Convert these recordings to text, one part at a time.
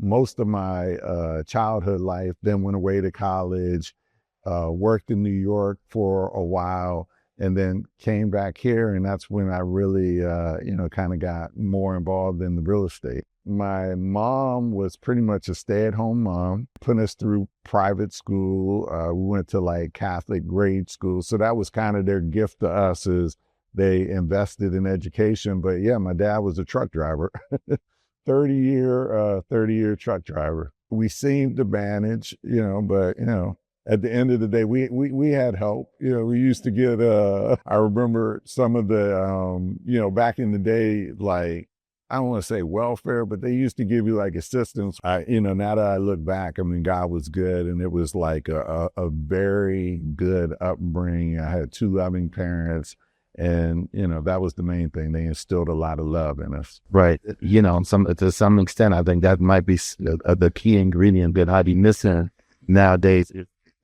most of my childhood life, then went away to college, worked in New York for a while, and then came back here. And that's when I really, kind of got more involved in the real estate. My mom was pretty much a stay-at-home mom, put us through private school. We went to like Catholic grade school. So that was kind of their gift to us, is they invested in education. But yeah, my dad was a truck driver, 30-year truck driver. We seemed to manage, but at the end of the day, we had help. We used to get, I remember some of the, back in the day, like, I don't want to say welfare, but they used to give you like assistance. Now that I look back, I mean, God was good, and it was like a very good upbringing. I had two loving parents, and, that was the main thing. They instilled a lot of love in us. Right. To some extent, I think that might be the key ingredient that I'd be missing nowadays.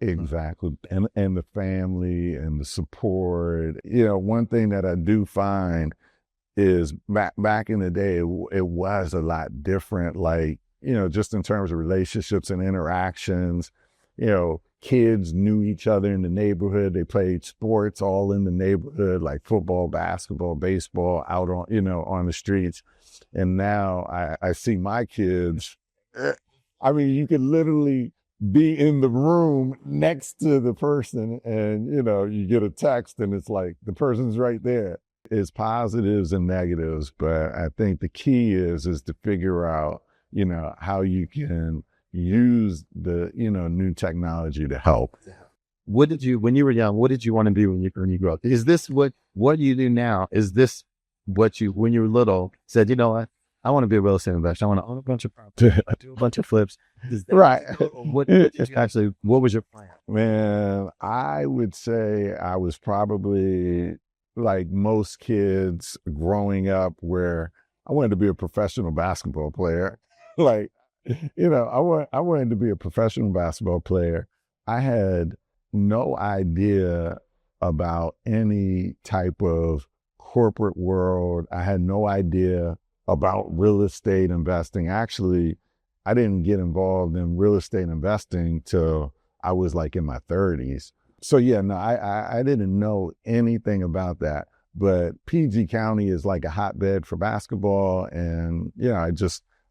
Exactly. And the family and the support. One thing that I do find is back in the day, it was a lot different, like, just in terms of relationships and interactions. Kids knew each other in the neighborhood. They played sports all in the neighborhood, like football, basketball, baseball, out on the streets. And now I see my kids. I mean, you can literally be in the room next to the person, and, you get a text and it's like the person's right there. It's positives and negatives, but I think the key is to figure out, how you can use the, new technology to help. When you were young, what did you want to be when you grew up? Is this what you do now? Is this what you, when you were little, said, I want to be a real estate investor. I want to own a bunch of property. I do a bunch of flips. Right. What was your plan? Man, I would say I was probably like most kids growing up, where I wanted to be a professional basketball player. Like, I wanted to be a professional basketball player. I had no idea about any type of corporate world. I had no idea about real estate investing. Actually, I didn't get involved in real estate investing till I was like in my 30s. So yeah, no, I didn't know anything about that. But PG County is like a hotbed for basketball, and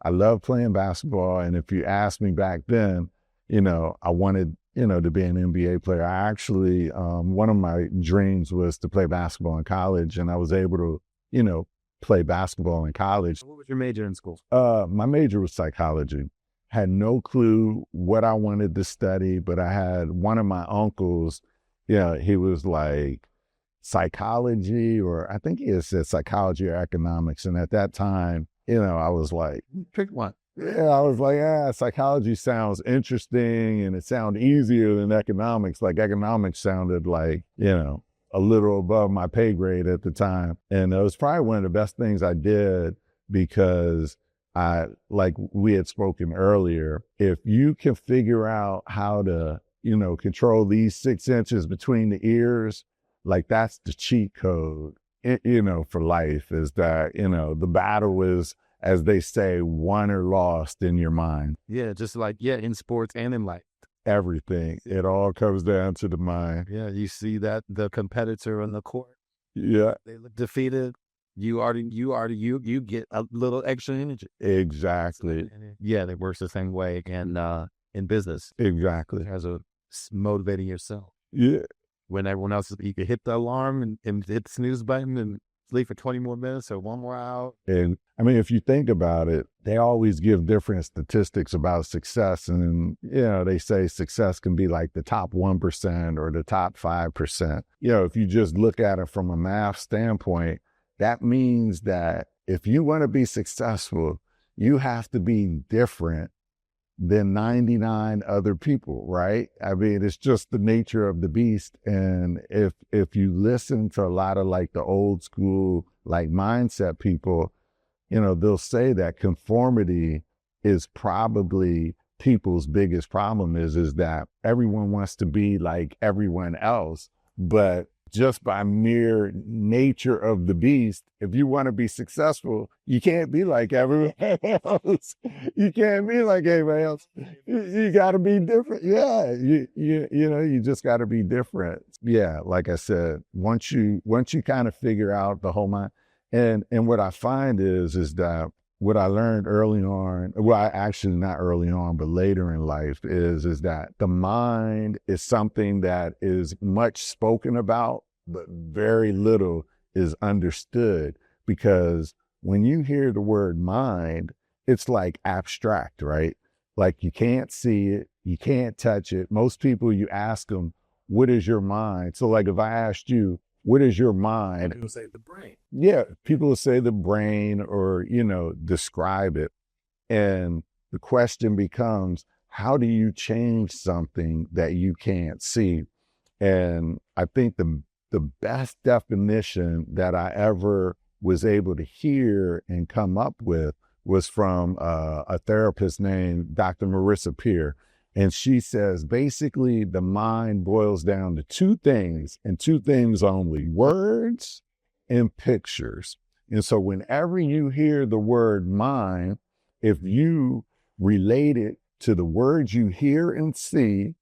I love playing basketball. And if you asked me back then, I wanted to be an NBA player. I actually, one of my dreams was to play basketball in college, and I was able to play basketball in college. What was your major in school? My major was psychology. Had no clue what I wanted to study, but I had one of my uncles, he was like psychology, or I think he had said psychology or economics. And at that time, I was like, pick one. Yeah, I was like, psychology sounds interesting, and it sounded easier than economics. Like economics sounded like, a little above my pay grade at the time. And it was probably one of the best things I did, because like we had spoken earlier, if you can figure out how to, control these 6 inches between the ears, like that's the cheat code, for life, is that, the battle is, as they say, won or lost in your mind. Yeah, just like, in sports and in life. Everything. It all comes down to the mind. Yeah, you see that the competitor on the court. Yeah. They look defeated. You get a little extra energy. Exactly. Yeah, it works the same way in business. Exactly. As a motivating yourself. Yeah. When everyone else, you can hit the alarm and hit the snooze button and sleep for 20 more minutes or 1 more hour. And I mean, if you think about it, they always give different statistics about success. And, they say success can be like the top 1% or the top 5%. If you just look at it from a math standpoint, that means that if you want to be successful, you have to be different than 99 other people, right? I mean, it's just the nature of the beast. And if you listen to a lot of like the old school, like mindset people, they'll say that conformity is probably people's biggest problem, is that everyone wants to be like everyone else, but just by mere nature of the beast. If you want to be successful, you can't be like everyone else. You can't be like everybody else. You got to be different. Yeah, you just got to be different. Yeah, like I said, once you kind of figure out the whole mind, and what I find is that what I learned early on, well, actually not early on, but later in life, is that the mind is something that is much spoken about, but very little is understood. Because when you hear the word mind, it's like abstract, right? Like you can't see it, you can't touch it. Most people, you ask them, what is your mind? So like if I asked you, what is your mind? People say the brain. Yeah, people will say the brain or, describe it. And the question becomes, how do you change something that you can't see? And I think the best definition that I ever was able to hear and come up with was from a therapist named Dr. Marissa Peer. And she says, basically, the mind boils down to two things and two things only: words and pictures. And so whenever you hear the word mind, if you relate it to the words you hear and see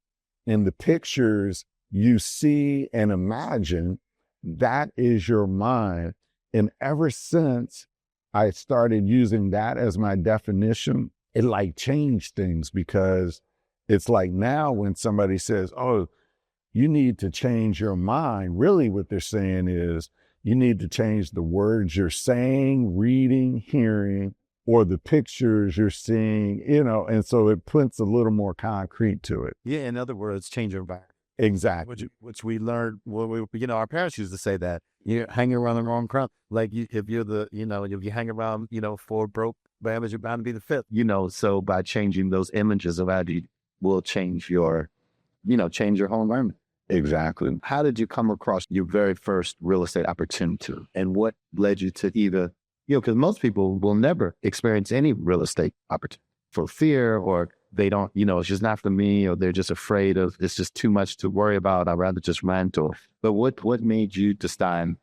and the pictures you see and imagine, that is your mind. And ever since I started using that as my definition, it like changed things, because it's like now when somebody says, oh, you need to change your mind, really what they're saying is you need to change the words you're saying, reading, hearing, or the pictures you're seeing, and so it puts a little more concrete to it. Yeah, in other words, change your environment. Exactly. Which we learned, our parents used to say that you're hanging around the wrong crowd. Like if you're if you hang around, four broke bambas, you're bound to be the fifth, so by changing those images of how you will change your whole environment. Exactly. How did you come across your very first real estate opportunity, and what led you to either, because most people will never experience any real estate opportunity for fear, or they don't, it's just not for me, or they're just afraid of, it's just too much to worry about. I'd rather just rent. But what made you decide,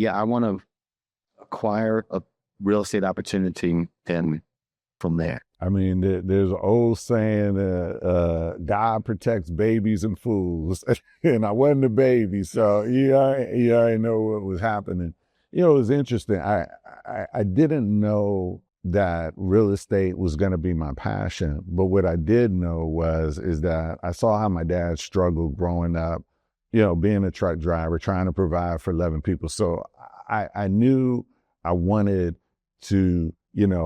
I want to acquire a real estate opportunity, and from there? I mean, there's an old saying, God protects babies and fools. And I wasn't a baby, so you already know what was happening. It was interesting. I didn't know that real estate was going to be my passion, but what I did know is that I saw how my dad struggled growing up, being a truck driver, trying to provide for 11 people. So I knew I wanted to,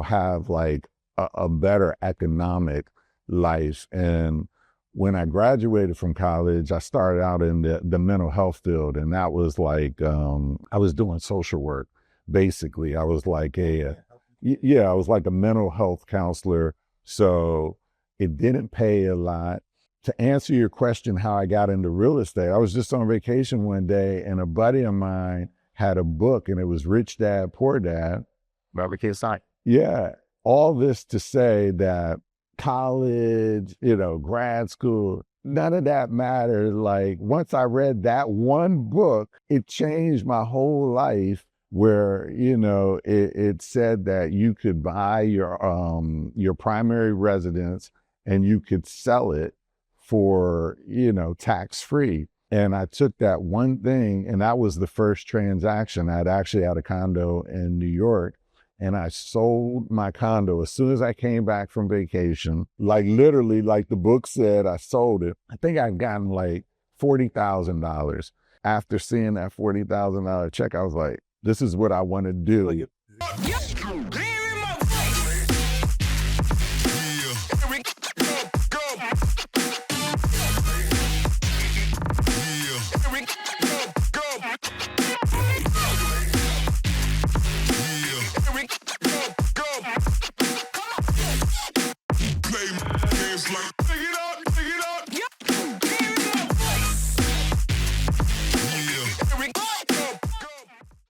have like a better economic life. And when I graduated from college, I started out in the mental health field. And that was like, I was doing social work. Basically, I was like I was like a mental health counselor. So it didn't pay a lot. To answer your question, how I got into real estate, I was just on vacation one day and a buddy of mine had a book, and it was Rich Dad, Poor Dad. Robert Kiyosaki. Yeah. All this to say that college, grad school, none of that mattered. Like once I read that one book, it changed my whole life, where, it said that you could buy your primary residence and you could sell it for, tax free. And I took that one thing, and that was the first transaction. I'd actually had a condo in New York, and I sold my condo as soon as I came back from vacation. Like literally, like the book said, I sold it. I think I'd gotten like $40,000. After seeing that $40,000 check, I was like, this is what I want to do.